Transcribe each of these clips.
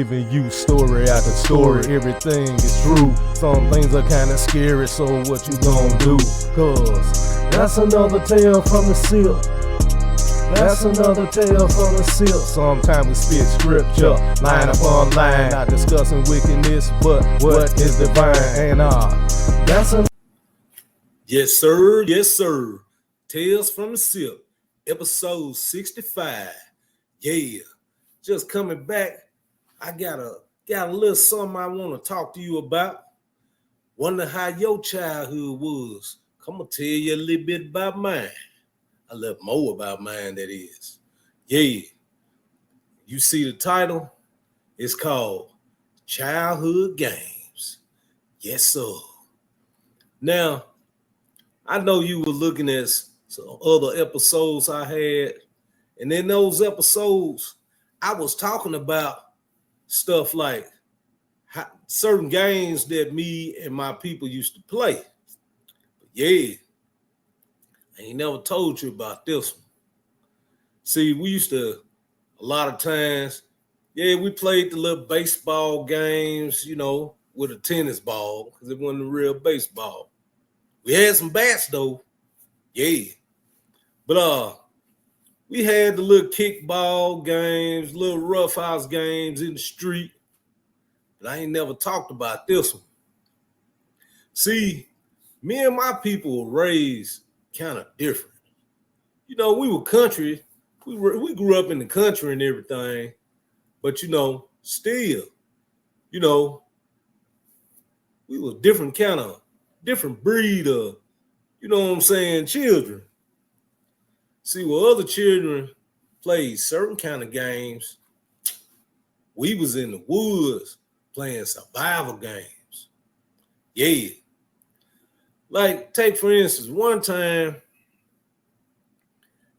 Giving you story after story, everything is true. Some things are kinda scary, so what you gonna do? Cause that's another tale from the Sipp. That's another tale from the Sipp. Sometimes we spit scripture, line upon line, not discussing wickedness, but what is divine. And that's a Yes, sir. Yes, sir. Tales from the Sipp, episode 65. Yeah, just coming back. I got a little something I want to talk to you about. Wonder how your childhood was. Come on, tell you a little bit about mine. A little more about mine, that is. Yeah. You see the title? It's called Childhood Games. Yes, sir. Now, I know you were looking at some other episodes I had, and in those episodes, I was talking about stuff like certain games that me and my people used to play. But yeah, I ain't never told you about this one. See, we used to, a lot of times, we played the little baseball games, with a tennis ball, because it wasn't a real baseball. We had some bats though, yeah. But we had the little kickball games, little roughhouse games in the street. But I ain't never talked about this one. See, me and my people were raised kind of different. We were country. We grew up in the country and everything. But, still, we were different breed of, children. See, while other children played certain kind of games, we was in the woods playing survival games. Yeah. Like, take for instance, one time,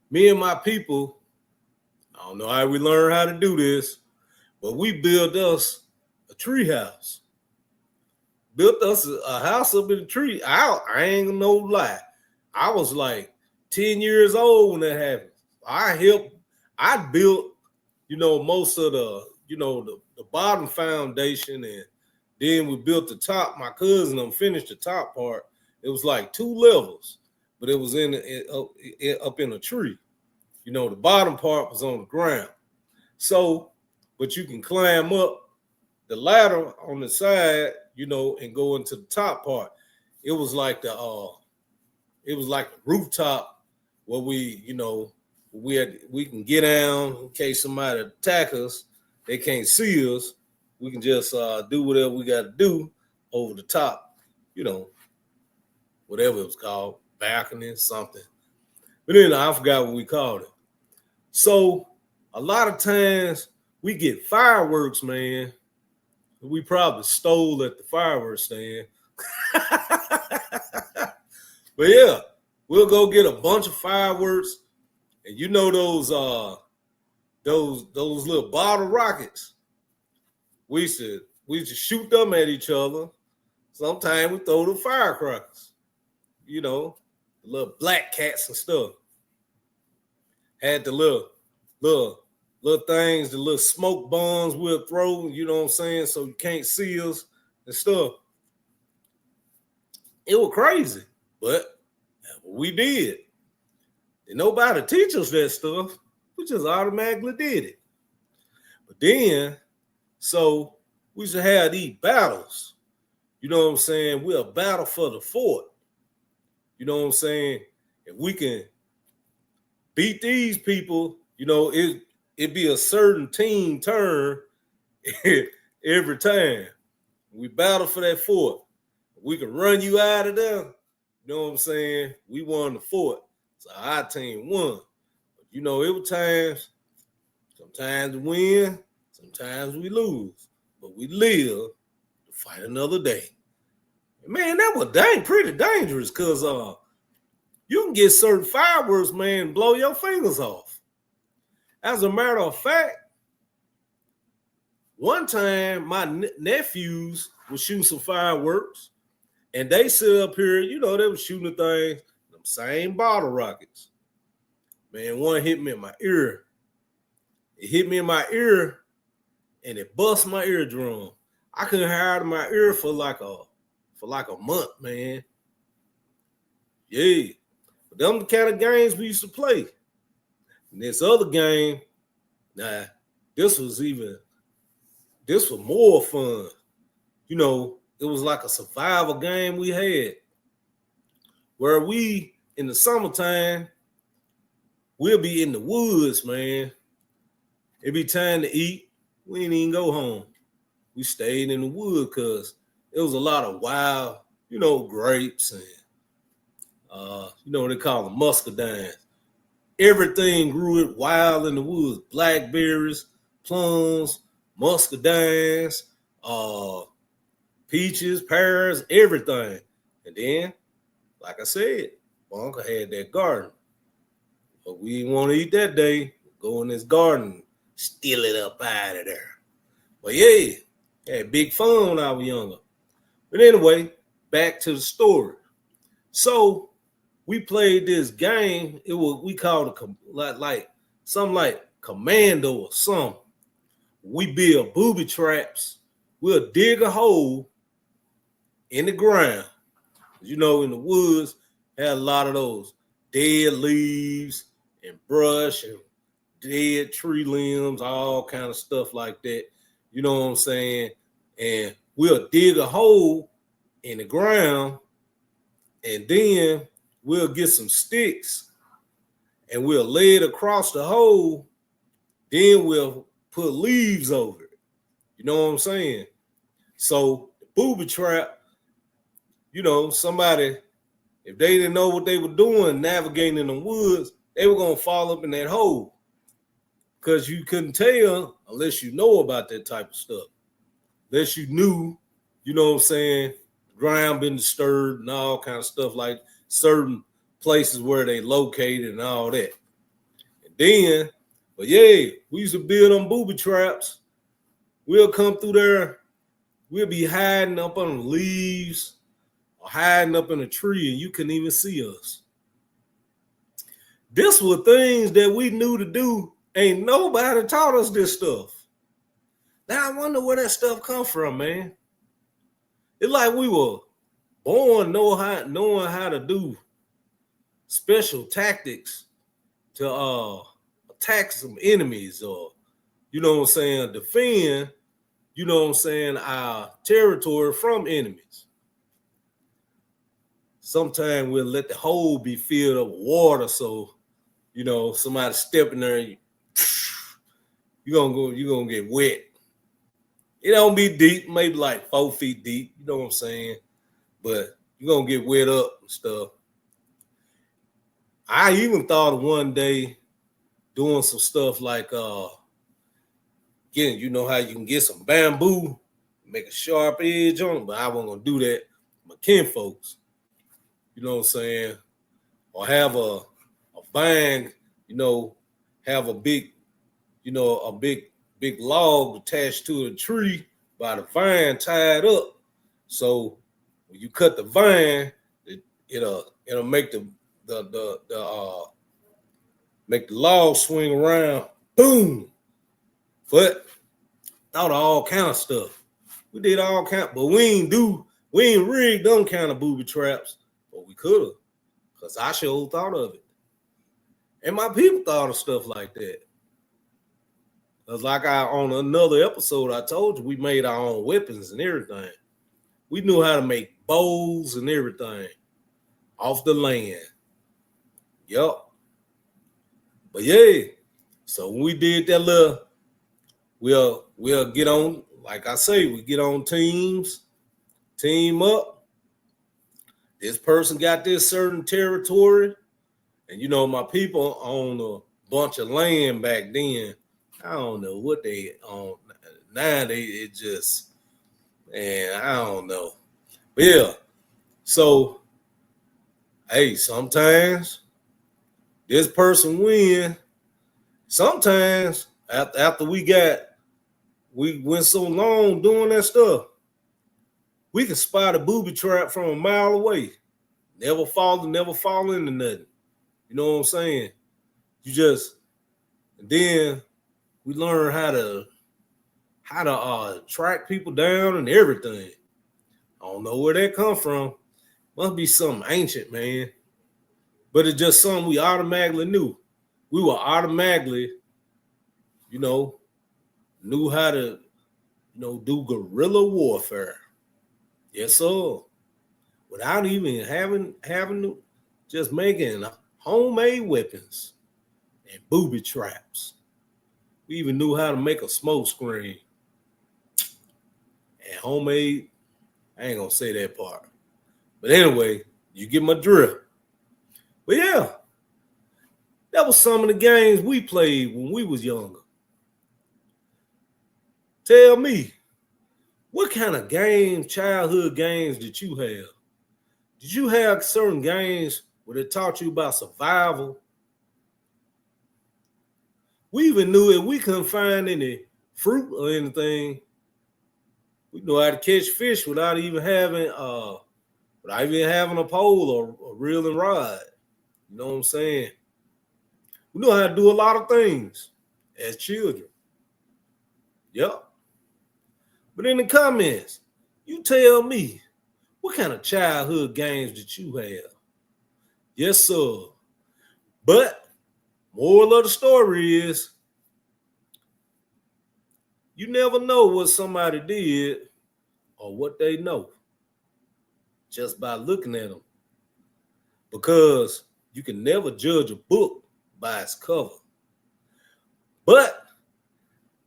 me and my people, I don't know how we learned how to do this, but we built us a tree house. Built us a house up in the tree. I ain't gonna no lie. I was like 10 years old when that happened. I built, most of the bottom foundation, and then we built the top. My cousin finished the top part. It was like 2 levels, but it was up in a tree. The bottom part was on the ground. So, but you can climb up the ladder on the side, and go into the top part. It was like the rooftop where we can get down in case somebody attack us. They can't see us. We can just do whatever we got to do over the top, whatever it was called, balcony, something. But then I forgot what we called it. So a lot of times we get fireworks, man. We probably stole at the fireworks stand. But yeah, we'll go get a bunch of fireworks, and those little bottle rockets. We used to shoot them at each other. Sometimes we throw the firecrackers. The little black cats and stuff. Had the little things, the little smoke bombs we'll throw, so you can't see us and stuff. It was crazy, but we did. And nobody teach us that stuff. We just automatically did it. But then, so we used to have these battles. We'll battle for the fort. If we can beat these people, it'd be a certain team turn every time. We battle for that fort. We can run you out of there. We won the fort. So our team won. But it was times, sometimes we win, sometimes we lose. But we live to fight another day. Man, that was pretty dangerous, because you can get certain fireworks, man, and blow your fingers off. As a matter of fact, one time my nephews were shooting some fireworks, and they sit up here, they were shooting the things, them same bottle rockets. Man, one hit me in my ear. It hit me in my ear, and it bust my eardrum. I couldn't hear out of my ear for like a month, man. Yeah. But them the kind of games we used to play. And this other game, nah, this was more fun. You know, it was like a survival game we had where we, in the summertime, we'll be in the woods, man. It be time to eat. We didn't even go home. We stayed in the woods because it was a lot of wild, grapes and, they call them muscadines. Everything grew it wild in the woods. Blackberries, plums, muscadines, peaches, pears, everything. And then, like I said, my uncle had that garden. But we didn't want to eat that day. Go in this garden, steal it up out of there. But yeah, had big fun when I was younger. But anyway, back to the story. So we played this game. We called it like something like Commando or something. We build booby traps. We'll dig a hole in the ground. In the woods, had a lot of those dead leaves and brush and dead tree limbs, all kind of stuff like that. You know what I'm saying? And we'll dig a hole in the ground, and then we'll get some sticks and we'll lay it across the hole. Then we'll put leaves over it. You know what I'm saying? So the booby trap, somebody, if they didn't know what they were doing, navigating in the woods, they were going to fall up in that hole. Because you couldn't tell unless you know about that type of stuff. Unless you knew, the ground been disturbed and all kind of stuff, like certain places where they located and all that. And then, but yeah, we used to build them booby traps. We'll come through there. We'll be hiding up on the leaves or hiding up in a tree and you couldn't even see us. This were things that we knew to do. Ain't nobody taught us this stuff. Now I wonder where that stuff come from, man. It's like we were born knowing how to do special tactics to attack some enemies or, defend, our territory from enemies. Sometimes we'll let the hole be filled up with water so, somebody step in there and you're gonna get wet. It don't be deep, maybe like 4 feet deep, you know what I'm saying? But you're gonna get wet up and stuff. I even thought of one day doing some stuff like getting, how you can get some bamboo, make a sharp edge on it, but I wasn't gonna do that. My kin folks, you know what I'm saying? Or have a vine, have a big, big log attached to a tree by the vine tied up. So when you cut the vine, it'll make the log swing around. Boom. But thought of all kind of stuff. We did all kind, but we ain't rigged them kind of booby traps, but we could have, because I sure thought of it. And my people thought of stuff like that. Because like on another episode, I told you we made our own weapons and everything. We knew how to make bows and everything off the land. Yup. But yeah, so when we did that little, we'll get on, like I say, we get on team up. This person got this certain territory. And my people own a bunch of land back then. I don't know what they own. Now it just, man, I don't know. But yeah, so, hey, sometimes this person win. Sometimes after we went so long doing that stuff, we can spot a booby trap from a mile away. Never fall into nothing. You know what I'm saying? You just, and then we learn how how to track people down and everything. I don't know where that come from. Must be something ancient, man. But it's just something we automatically knew. We were automatically, knew how to, do guerrilla warfare. Yes, sir. Without even having just making homemade weapons and booby traps. We even knew how to make a smoke screen. And homemade, I ain't gonna say that part. But anyway, you get my drift. But yeah, that was some of the games we played when we was younger. Tell me, what kind of games, childhood games did you have? Did you have certain games where they taught you about survival? We even knew if we couldn't find any fruit or anything, we knew how to catch fish without even having a pole or a reel and rod. You know what I'm saying? We knew how to do a lot of things as children. Yep. But in the comments, you tell me, what kind of childhood games did you have? Yes, sir. But moral of the story is, you never know what somebody did or what they know just by looking at them. Because you can never judge a book by its cover. But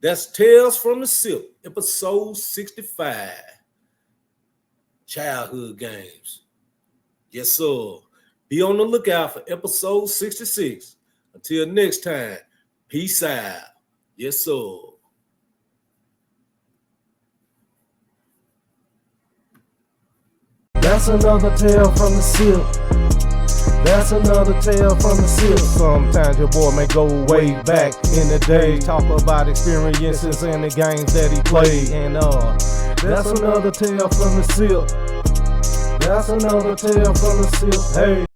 that's Tales from the Sipp, episode 65. Childhood games. Yes, sir. Be on the lookout for episode 66. Until next time, peace out. Yes, sir. That's another tale from the Sipp. That's another tale from the Sipp. Sometimes your boy may go way back in the day, talk about experiences and the games that he played. And that's another tale from the Sipp. That's another tale from the Sipp. Hey.